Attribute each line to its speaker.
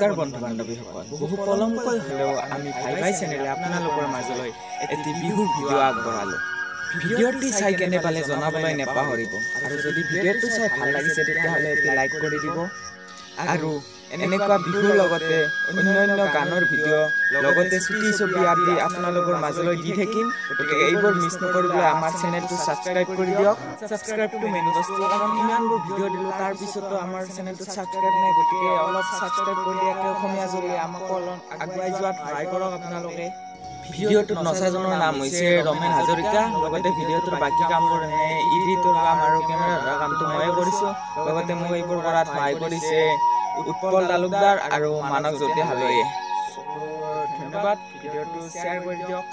Speaker 1: নমস্কাৰ বন্ধু বান্ধৱীসকল, বহু পলমকৈ হ'লেও আমি ভাই ভাই চেনেলে আপোনালোকৰ মাজলৈ এটি বিহুৰ ভিডিঅ' আগবঢ়ালোঁ। ভিডিঅ'টি চাই কেনে পালে জনাবলৈ নেপাহৰিব, আৰু যদি ভিডিঅ'টো চাই ভাল লাগিছে তেতিয়াহ'লে এটি লাইক কৰি দিব। আৰু এনেকুৱা বিহুৰ লগতে অন্যান্য গানৰ ভিডিঅ' লগতে চুটি ছবি আদি আপোনালোকৰ মাজলৈ দি থাকিম। গতিকে এইবোৰ মিছ নকৰিবলৈ আমাৰ চেনেলটো ছাবস্ক্ৰাইব কৰি দিয়ক। ছাবস্ক্ৰাইবটো মেইন বস্তু, কাৰণ ইমানবোৰ ভিডিঅ' দিলোঁ তাৰ পিছতো আমাৰ চেনেলটো ছাবস্ক্ৰাইব নাই। গতিকে অলপ ছাবস্ক্ৰাইব কৰি দিয়াকৈ অসমীয়া জলে আমাক অলপ আগুৱাই যোৱাত সহায় কৰক আপোনালোকে। ভিডিঅ'টোত নচাজনৰ নাম হৈছে ৰমেন হাজৰিকা। লগতে ভিডিঅ'টোৰ বাকী কামবোৰ এনে এডিটৰ কাম আৰু কেমেৰা ধৰা কামটো ময়ে কৰিছোঁ। লগতে মোক এইবোৰ কৰাত সহায় কৰিছে উৎপল তালুকদাৰ আৰু মানস জ্যোতি হালৈয়ে। ধন্যবাদ, ভিডিঅ'টো শ্বেয়াৰ কৰি দিয়ক।